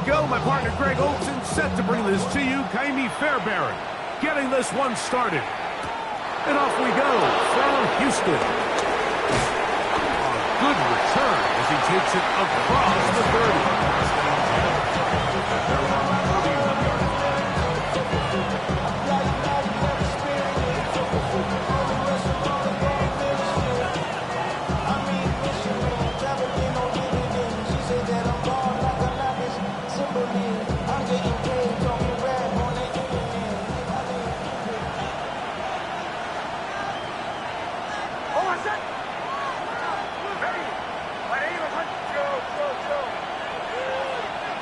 go. My partner Greg Olson set to bring this to you. Kaimi Fairbairn getting this one started. And off we go from Houston. A good return as he takes it across the 30.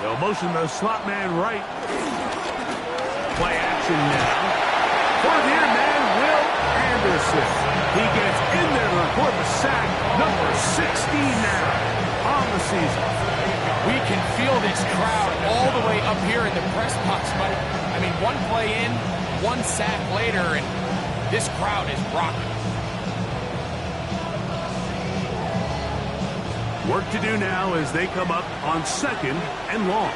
They'll motion the slot man right. Play action now. For the man, Will Anderson. He gets in there to record the sack. Number 16 now on the season. We can feel this crowd all the way up here in the press box, but I mean, one play in, one sack later, and this crowd is rocking. Work to do now as they come up on 2nd and long.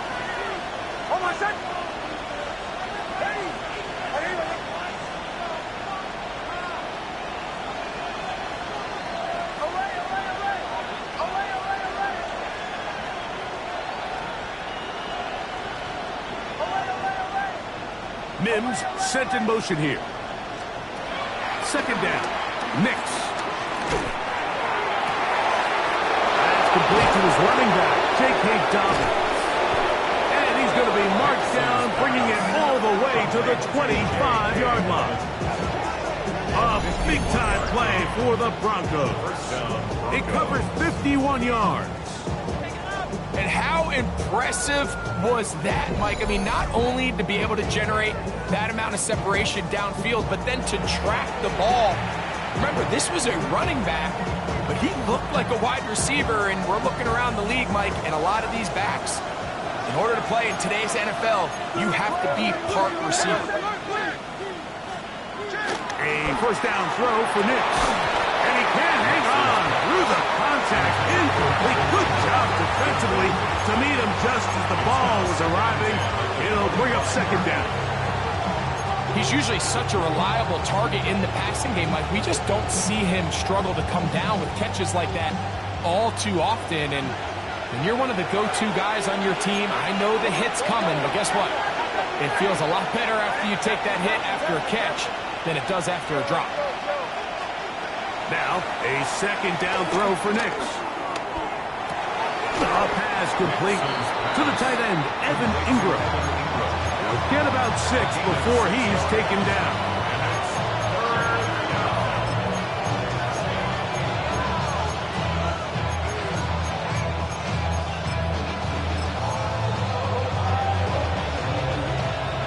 Mims sent in motion here. 2nd down. Nix. Complete to his running back, J.K. Dobbins. And he's going to be marched down, bringing it all the way to the 25-yard line. A big-time play for the Broncos. It covers 51 yards. And how impressive was that, Mike? I mean, not only to be able to generate that amount of separation downfield, but then to track the ball. Remember, this was a running back, but he looked like a wide receiver, and we're looking around the league, Mike, and a lot of these backs, in order to play in today's NFL, you have to be part receiver. A first down throw for Nix. And he can hang on through the contact. Incomplete. Good job defensively to meet him just as the ball was arriving. It'll bring up 2nd down. He's usually such a reliable target in the passing game. Like, we just don't see him struggle to come down with catches like that all too often. And when you're one of the go-to guys on your team, I know the hit's coming, but guess what? It feels a lot better after you take that hit after a catch than it does after a drop. Now, a 2nd down throw for Nix. A pass complete to the tight end, Evan Ingram. Get about 6 before he's taken down.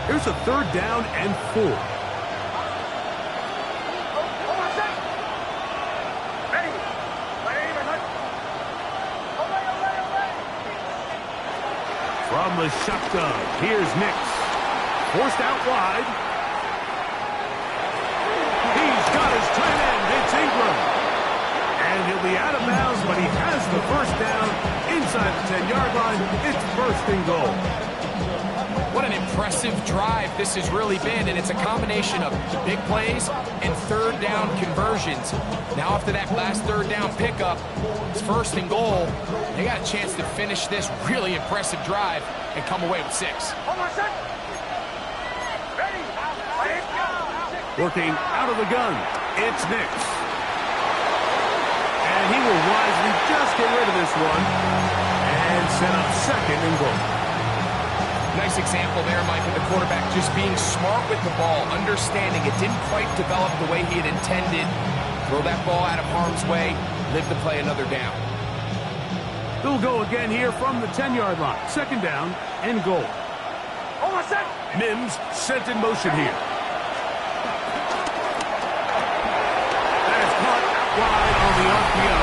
Here's a 3rd down and 4. From the shotgun, here's Nix. Forced out wide. He's got his tight end. It's Ingram. And he'll be out of bounds, but he has the first down inside the 10-yard line. It's 1st and goal. What an impressive drive this has really been, and it's a combination of big plays and 3rd down conversions. Now after that last 3rd down pickup, it's 1st and goal. They got a chance to finish this really impressive drive and come away with 6. Working out of the gun, it's Nix. And he will wisely just get rid of this one and set up 2nd and goal. Nice example there, Mike, of the quarterback just being smart with the ball, understanding it didn't quite develop the way he had intended. Throw that ball out of harm's way, live to play another down. They'll go again here from the 10-yard line. 2nd down and goal. Mims sent in motion here. Wide on the RPO,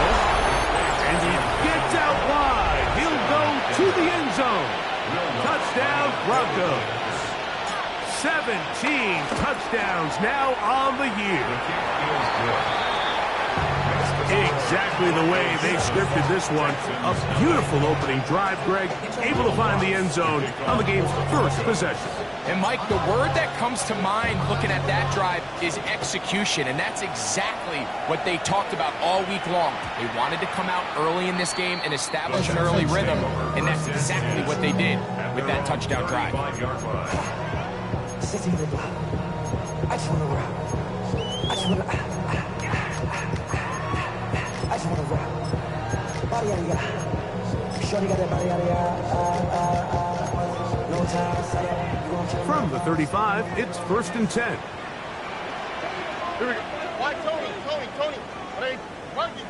and he gets out wide. He'll go to the end zone. Touchdown, Broncos. 17 touchdowns now on the year. Exactly the way they scripted this one. A beautiful opening drive, Greg. Able to find the end zone on the game's first possession. And Mike, the word that comes to mind looking at that drive is execution, and that's exactly what they talked about all week long. They wanted to come out early in this game and establish an early rhythm, and that's exactly what they did with that touchdown drive. Sitting in the block. I just want to rock. I just want to. I just want to rock. Body yada yada. Shorty got that body yada yada. No time. From the 35, it's 1st and 10. Here we go. Why Tony? Hey, Buggy.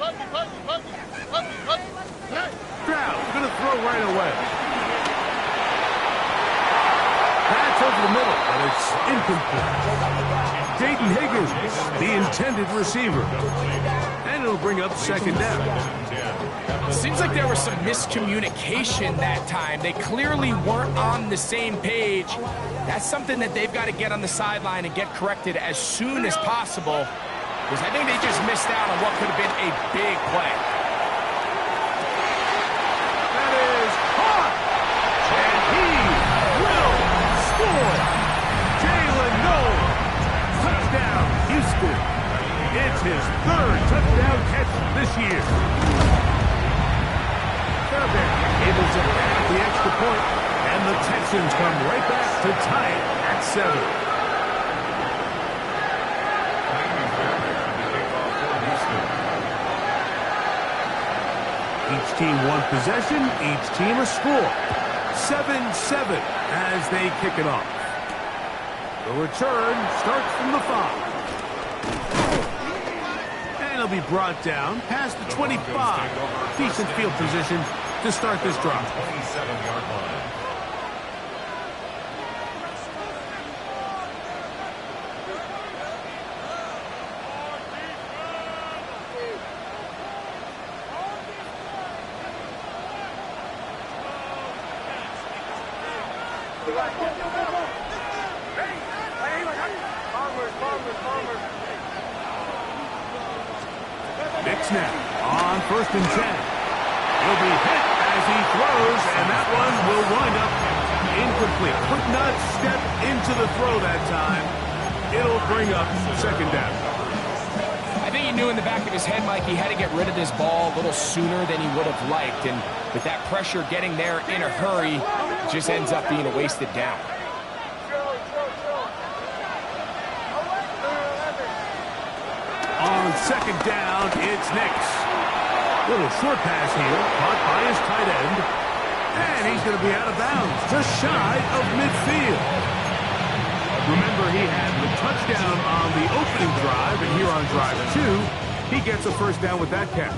Hey. Stroud going to throw right away. That's over the middle, but it's incomplete. Jaden Higgins, the intended receiver. And it'll bring up 2nd down. Seems like there was some miscommunication that time. They clearly weren't on the same page. That's something that they've got to get on the sideline and get corrected as soon as possible, because I think they just missed out on what could have been a big play. That is caught! And he will score! Jalen Noel! Touchdown, Houston! It's his 3rd touchdown catch this year. Fairbairn able to add the extra point, and the Texans come right back to tie it at 7. Each team one possession, each team a score. 7-7 as they kick it off. The return starts from the 5. And it'll be brought down past the 25. Decent field position to start this drive. 27-yard line. Nick snap on 1st and 10. He'll be hit as he throws, and that one will wind up incomplete. Could not step into the throw that time. It'll bring up 2nd down. I think he knew in the back of his head, Mike, he had to get rid of this ball a little sooner than he would have liked. And with that pressure getting there in a hurry, it just ends up being a wasted down. On 2nd down, it's Nix. Little short pass here, caught by his tight end. And he's going to be out of bounds, just shy of midfield. Remember, he had the touchdown on the opening drive, and here on drive 2, he gets a 1st down with that catch.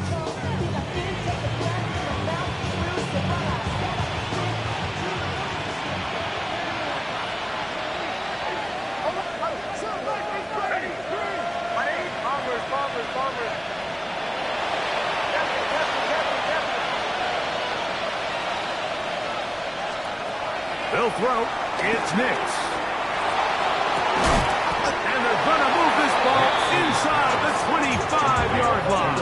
They'll throw. It's Nix. And they're going to move this ball inside the 25-yard line.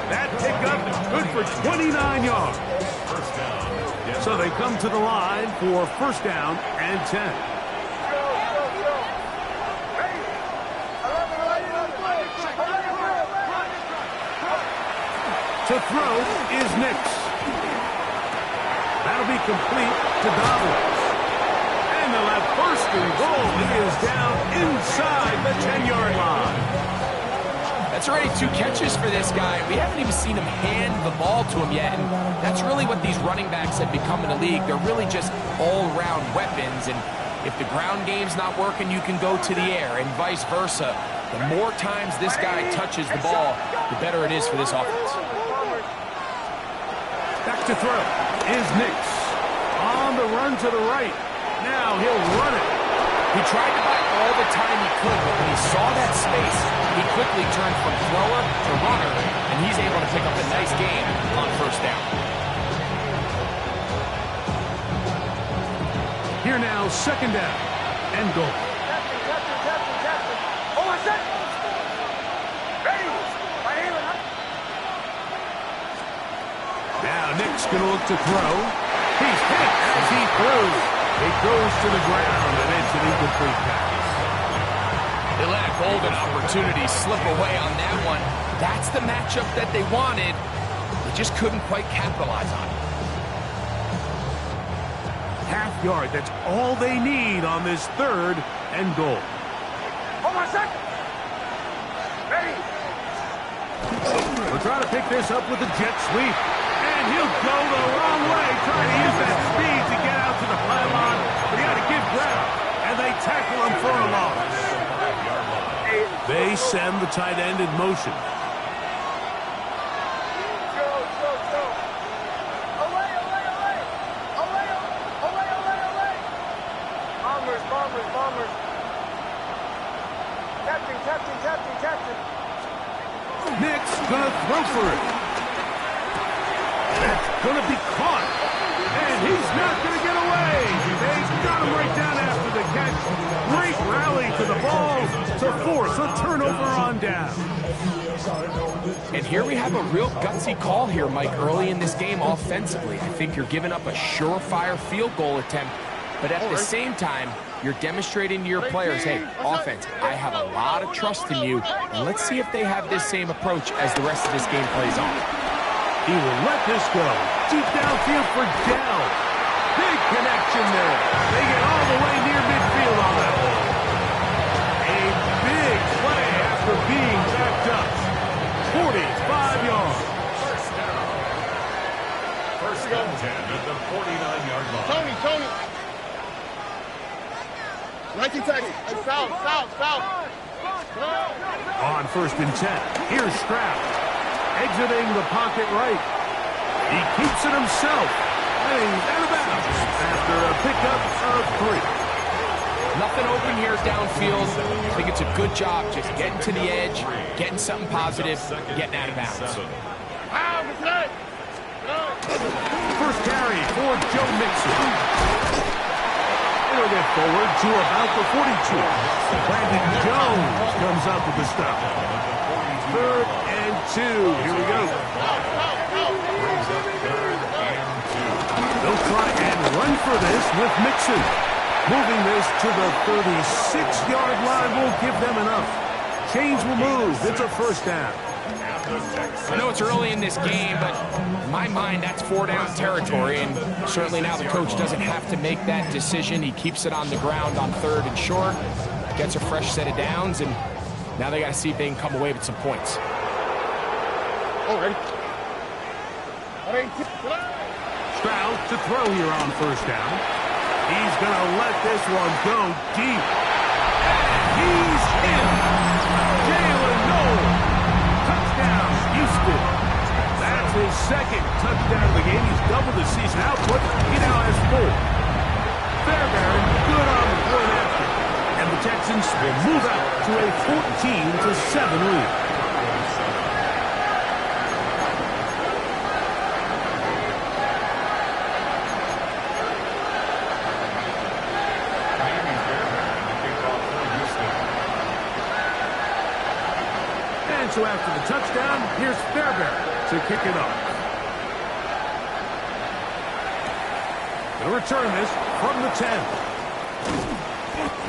That pickup is good for 29 yards. So they come to the line for 1st down and 10. To throw is Nix. That'll be complete to Dobbins. And they'll have 1st and goal. He is down inside the 10-yard line. That's already 2 catches for this guy. We haven't even seen him hand the ball to him yet. And that's really what these running backs have become in the league. They're really just all-around weapons. And if the ground game's not working, you can go to the air and vice versa. The more times this guy touches the ball, the better it is for this offense. Back to throw is Nix. On the run to the right. Now he'll run it. He tried to buy all the time he could, but when he saw that space, he quickly turned from thrower to runner, and he's able to pick up a nice gain on 1st down. Here now, 2nd down and goal. Oh, I said. Ready. My hands Now Nick's going to look to throw. He's hit as he throws. It goes to the ground, and it's an incomplete pass. They let a golden opportunity slip away on that one. That's the matchup that they wanted. They just couldn't quite capitalize on it. Half yard, that's all they need on this 3rd and goal. Hold on a sec. Ready. We'll try to pick this up with the jet sweep. And he'll go the wrong way, trying to use that speed to get out to the pylon. But he had to give ground, and they tackle him for a loss. They send the tight end in motion. Bombers. Captain. Nick's going to throw for it. That's going to be caught. And he's not going to get away. They've got him right down after the catch. Great rally to the ball to force a turnover on down. And here we have a real gutsy call here, Mike, early in this game offensively. I think you're giving up a surefire field goal attempt. But at the same time, you're demonstrating to your players, hey, offense, I have a lot of trust in you. And let's see if they have this same approach as the rest of this game plays on. He will let this go. Deep downfield for Dell. Big connection there. They get all the way near midfield on that one. A big play after being backed up. 45 yards. First and 10 at the 49-yard line. Tony. 19 seconds. Foul. On 1st and 10. Here's Stroud. Exiting the pocket right. He keeps it himself. And he's out of bounds after a pickup of 3. Nothing open here downfield. I think it's a good job just getting to the edge, getting something positive, getting out of bounds. First carry for Joe Mixon. It'll get forward to about the 42. Brandon Jones comes up with the stop. 3rd and 2. Here we go. They'll try and run for this with Mixon. Moving this to the 36-yard line will give them enough. Chains will move. It's a first down. I know it's early in this game, but in my mind, that's 4-down territory, and certainly now the coach doesn't have to make that decision. He keeps it on the ground on 3rd and short, gets a fresh set of downs, and now they got to see if they can come away with some points. Stroud to throw here on 1st down. He's going to let this one go deep. And he's in. Jalen Noel. Touchdown, Houston. That's his 2nd touchdown of the game. He's doubled his season output. He now has 4. Fairbairn good on the point after. And the Texans will move out to a 14-7 lead. So after the touchdown, here's Fairbairn to kick it off. He'll return this from the 10.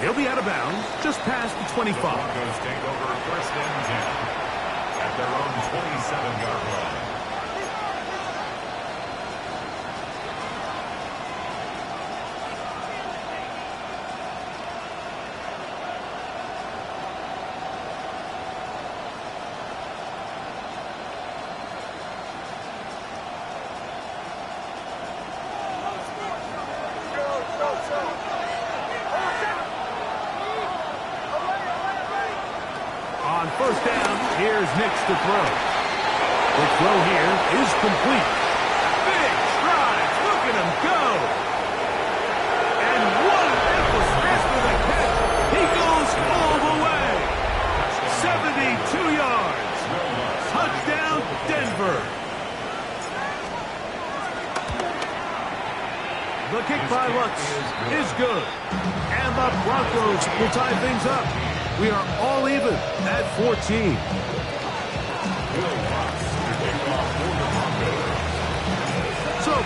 He'll be out of bounds just past the 25. Broncos take over 1st and 10 at their own 27-yard line. On 1st down, here's Nix to throw. The throw here is complete. Big strides. Look at him go. And what an effortless for the catch. He goes all the way. 72 yards. Touchdown, Denver. The kick by Lutz is good. And the Broncos will tie things up. We are all even at 14.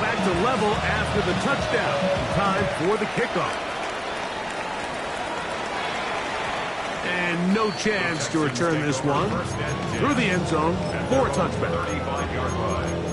back to level after the touchdown. Time for the kickoff. And no chance to return this one through the end zone for a touchback. 35-yard line.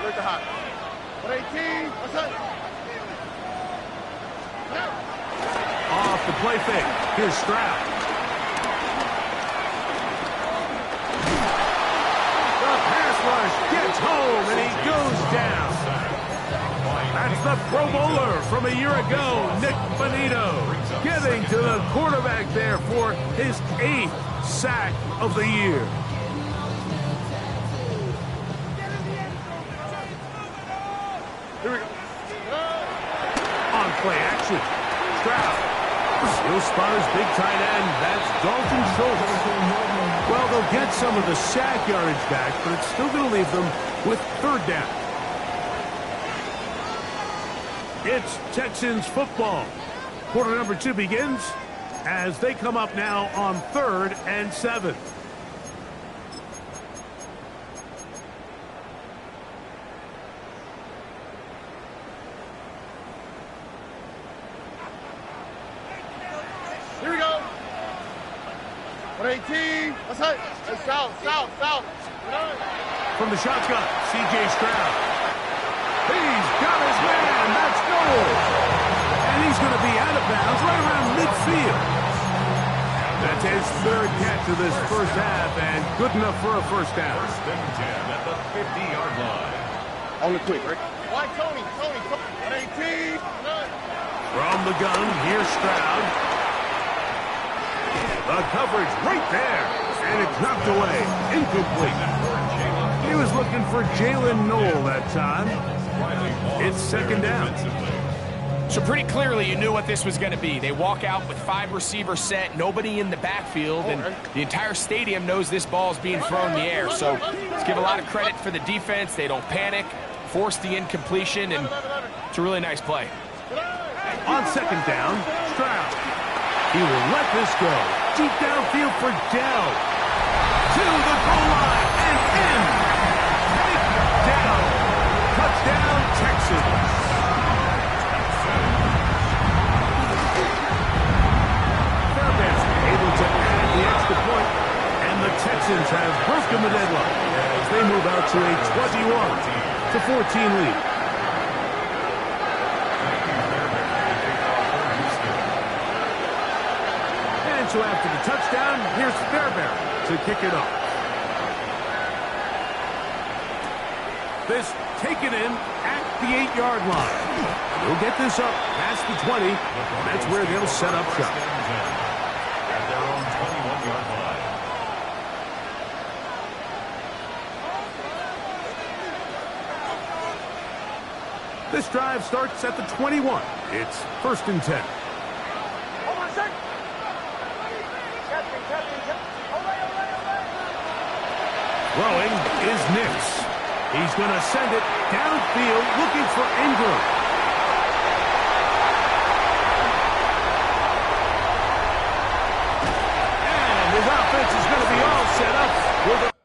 Look at hot. 118. What's up? Off the play fake. Here's Stroud. The pass rush gets home, and he goes down. That's the Pro Bowler from a year ago, Nick Bonito, getting to the quarterback there for his 8th sack of the year. Here we go. On play action. Stroud. He'll spot his big tight end. That's Dalton Schultz. Well, they'll get some of the sack yardage back, but it's still going to leave them with 3rd down. It's Texans football. Quarter number 2 begins as they come up now on 3rd and 7. Here we go. 118. What's up? Hey, south. From the shotgun, C.J. Stroud. He's got his man. That's goal. And he's going to be out of bounds right around midfield. That's his 3rd catch of this first half, and good enough for a first down. 1st and 10 at the 50-yard line. On the quick, Rick. Why, Tony? 118. From the gun, here's Stroud. The coverage right there, and it's knocked away. Incomplete. He was looking for Jalen Noel that time. It's 2nd down. So pretty clearly you knew what this was going to be. They walk out with 5 receivers set, nobody in the backfield, and the entire stadium knows this ball is being thrown in the air. So let's give a lot of credit for the defense. They don't panic, force the incompletion, and it's a really nice play. On 2nd down, Stroud. He will let this go. Deep downfield for Dell. To the goal line and in. Take down. Touchdown, Texans. Fairbanks able to add the extra point, and the Texans have broken the deadlock as they move out to a 21-14 lead. So after the touchdown, here's Fairbairn to kick it off. This taken in at the 8-yard line. They'll get this up past the 20. That's where they'll set up shop. At their own 21-yard line. This drive starts at the 21. It's 1st and 10. Throwing is Nix. He's going to send it downfield looking for Ingram. And his offense is going to be all set up for the...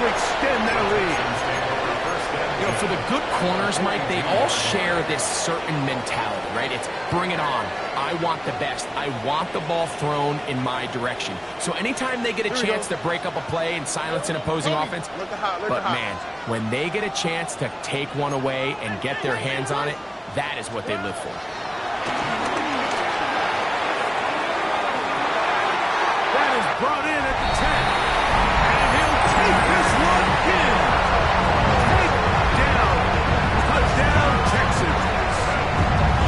Extend their lead. You know, for the good corners, Mike, they all share this certain mentality, right? It's bring it on. I want the best. I want the ball thrown in my direction. So anytime they get a chance to break up a play and silence an opposing offense, but man, when they get a chance to take one away and get their hands on it, that is what they live for. That is brought in at the 10. And he'll take this one in. Takedown. Touchdown, Texans.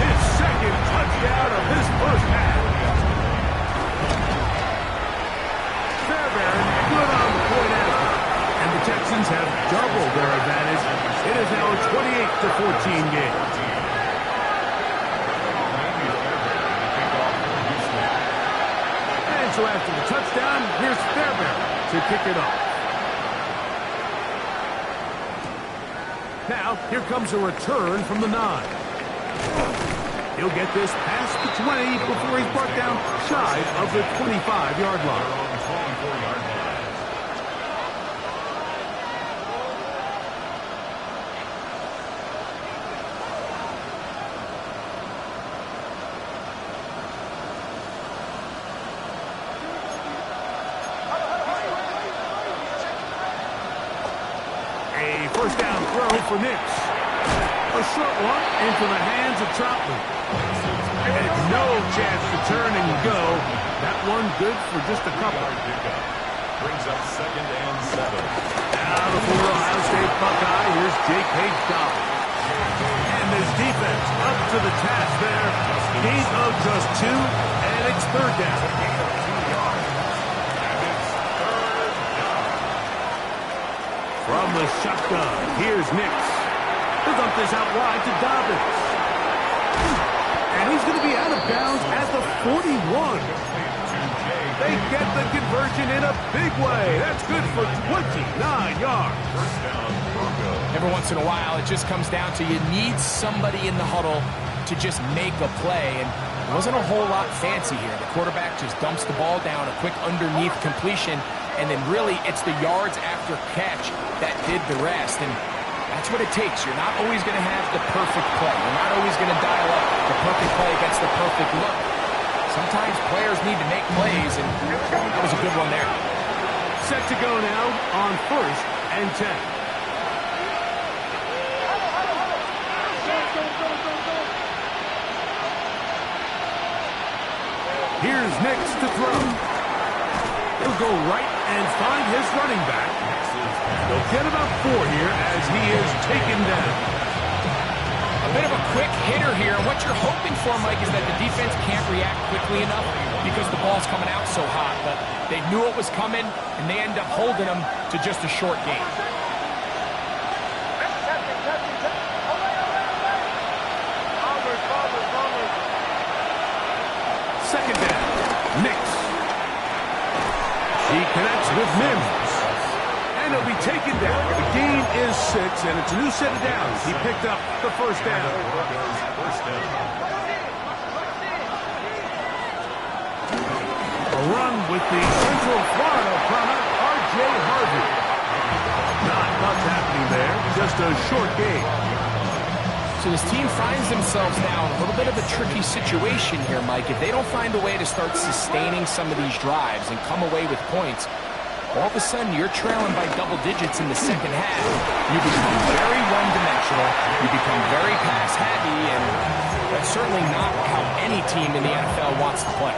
His second touchdown of this first half. Fairbairn good on the point after. And the Texans have doubled their advantage. It is now a 28-14 game. And so after the touchdown, here's Fairbairn to kick it off. Now, here comes a return from the 9. He'll get this past the 20 before he's brought down shy of the 25-yard line. A first down throw for Nix. A short one into the hands of Troutman. And no chance to turn and go. That one good for just a couple. Brings up 2nd and 7. Now the former Ohio State Buckeye. Here's Jake Hayes-Dobbins. And this defense up to the task there. Gain of just 2, and it's 3rd down. From the shotgun, here's Nix. He'll dump this out wide to Dobbins. And he's going to be out of bounds at the 41. They get the conversion in a big way. That's good for 29 yards. Every once in a while, it just comes down to you need somebody in the huddle to just make a play. And it wasn't a whole lot fancy here. The quarterback just dumps the ball down, a quick underneath completion, and then really it's the yards after catch that did the rest. And that's what it takes. You're not always going to have the perfect play. You're not always going to dial up the perfect play against the perfect look. Sometimes players need to make plays, and that was a good one there. Set to go now on 1st and 10. Here's Nix to throw. He'll go right and find his running back. They'll get about 4 here as he is taken down. A bit of a quick hitter here. What you're hoping for, Mike, is that the defense can't react quickly enough because the ball's coming out so hot. But they knew it was coming, and they end up holding them to just a short game. Second down, Nix. He connects with Mims. And he'll be taken down. The gain is 6, and it's a new set of downs. He picked up the first down. A run with the Central Florida product, R.J. Harvey. Not much happening there, just a short game. So this team finds themselves now in a little bit of a tricky situation here, Mike. If they don't find a way to start sustaining some of these drives and come away with points, all of a sudden you're trailing by double digits in the second half. You become very one-dimensional. You become very pass-heavy, and that's certainly not how any team in the NFL wants to play.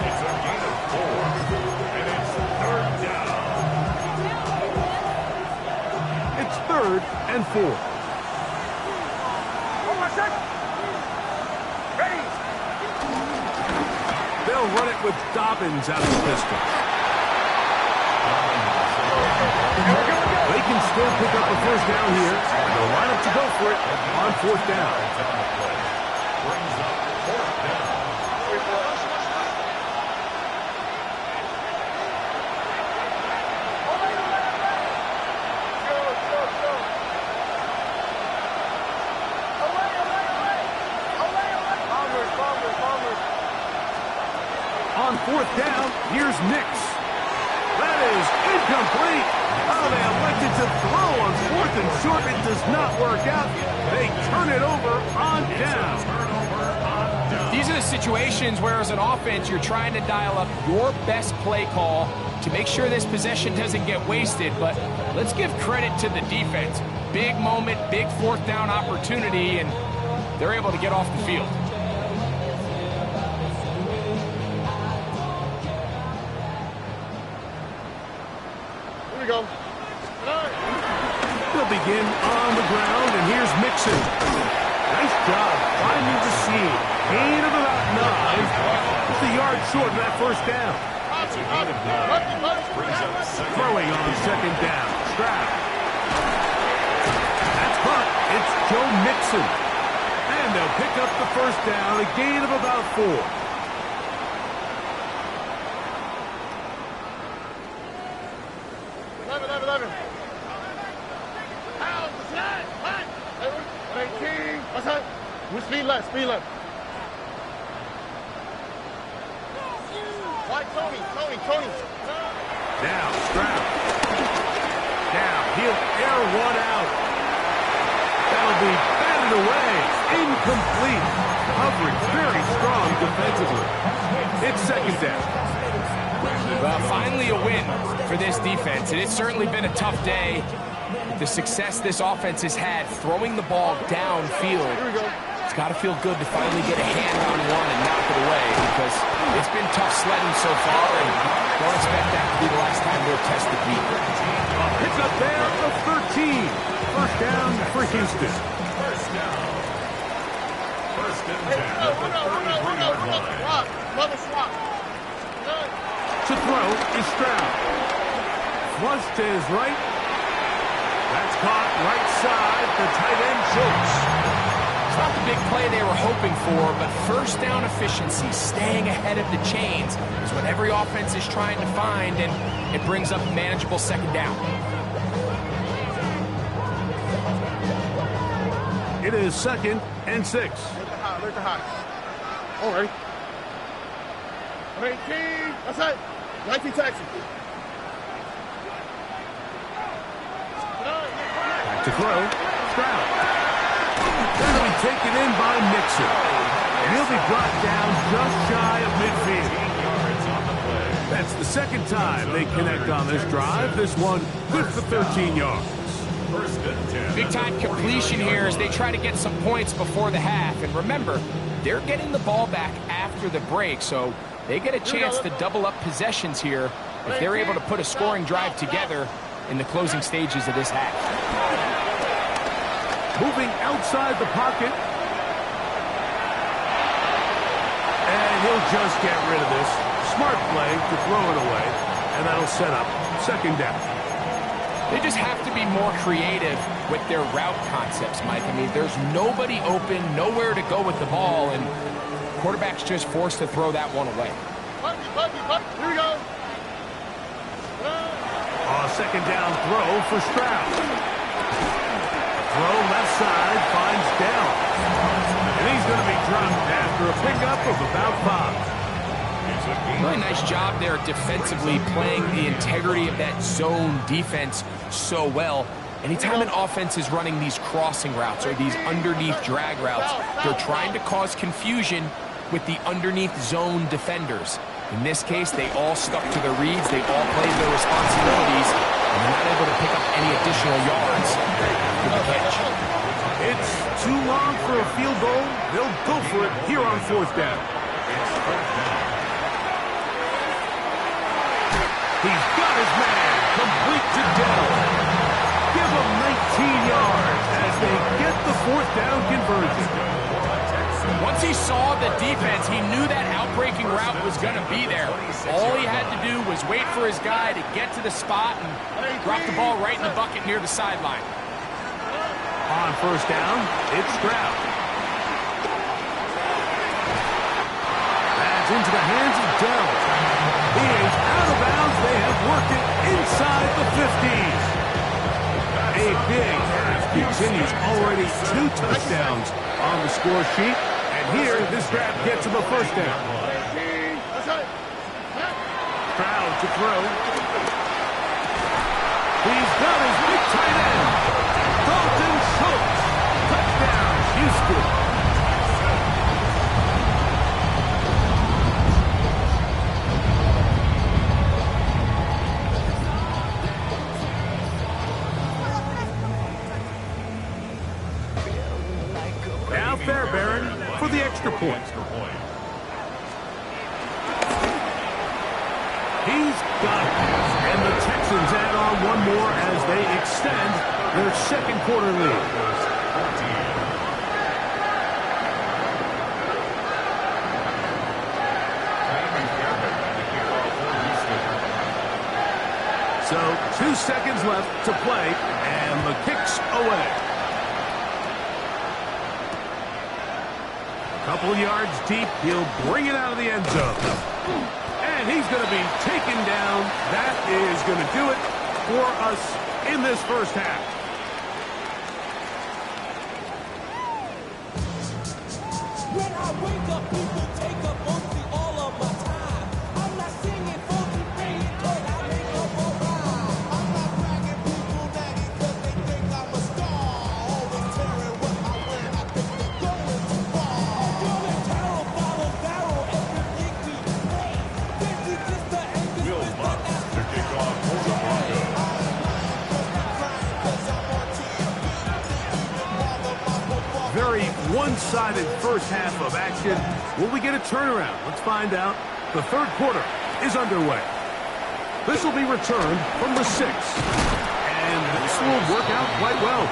It's 3rd and 4. They'll run it with Dobbins out of the pistol. They can still pick up a first down here. They'll line up to go for it on 4th down. On 4th down, here's Nix. That is incomplete. Oh, they elected to throw on 4th and short. It does not work out. They turn it over on down. These are the situations where, as an offense, you're trying to dial up your best play call to make sure this possession doesn't get wasted. But let's give credit to the defense. Big moment, big fourth down opportunity, and they're able to get off the field. Here we go. They'll begin on the ground, and here's Mixon. Nice job finding the seam. Gain of about 9. Just a yard short of that first down. Throwing on second down. Stroud. That's caught. It's Joe Mixon. And they'll pick up the first down, a gain of about 4. Speed left, speed left. Why, Tony? Now, Stroud. Now, he'll air one out. That'll be batted away. Incomplete. Coverage very strong defensively. It's second down. Well, finally a win for this defense. And it's certainly been a tough day. The success this offense has had throwing the ball downfield. Here we go. It's got to feel good to finally get a hand on one and knock it away, because it's been tough sledding so far, and don't expect that to be the last time they'll test the beat. Pick up there of 13. First down for Houston. First down. First and 10 at the 33-yard line. Another swap. To throw is Stroud. Flush to his right. That's caught right side. The tight end jokes. It's not the big play they were hoping for, but first down efficiency, staying ahead of the chains, is what every offense is trying to find, and it brings up a manageable second down. It is 2nd and 6. Let the high. All right. 18. That's it. 19 Texas. Back to throw. Stroud. That'll be taken in by Mixon. And he'll be brought down just shy of midfield. That's the second time they connect on this drive. This one good for 13 yards. First and 10. Big time completion here as they try to get some points before the half. And remember, they're getting the ball back after the break, so they get a chance to double up possessions here if they're able to put a scoring drive together in the closing stages of this half. Moving outside the pocket. And he'll just get rid of this. Smart play to throw it away. And that'll set up second down. They just have to be more creative with their route concepts, Mike. I mean, there's nobody open, nowhere to go with the ball, and quarterback's just forced to throw that one away. Here we go. Second down throw for Stroud. Throw left side, finds Dell. And he's going to be dropped after a pickup of about 5. Really nice job there defensively, playing the integrity of that zone defense so well. Anytime an offense is running these crossing routes or these underneath drag routes, they're trying to cause confusion with the underneath zone defenders. In this case, they all stuck to their reads, they all played their responsibilities, and they're not able to pick up any additional yards after the catch. It's too long for a field goal. They'll go for it here on fourth down. He's got his man, complete to Dell. Give him 19 yards as they get the fourth down conversion. Once he saw the defense, he knew that outbreaking route was going to be there. All he had to do was wait for his guy to get to the spot and drop the ball right in the bucket near the sideline. On first down, it's Stroud. That's into the hands of Dell. He is out of bounds. They have worked it inside the 50. A big pass continues, already 2 touchdowns on the score sheet. And here, this grab gets him a first down. Stroud to throw. He's got his big tight end. The for the extra point. He's got it. And the Texans add on one more as they extend their second quarter lead. So 2 seconds left to play, and the kick's away. A couple yards deep, he'll bring it out of the end zone. And he's going to be taken down. That is going to do it for us in this first half. When I wake up, people take up mostly all of my time. I'm not singing for the rain, but I make up a rhyme. I'm not bragging, people nagging, cause they think I'm a star. Always tearing what I wear, I think they're going too far. Going tarot, follow barrel, every gig we play. This is just the end of Will Buck to kick off for the Broncos. Very one-sided first half of action. Will we get a turnaround? Let's find out. The third quarter is underway. This will be returned from the 6. And this will work out quite well.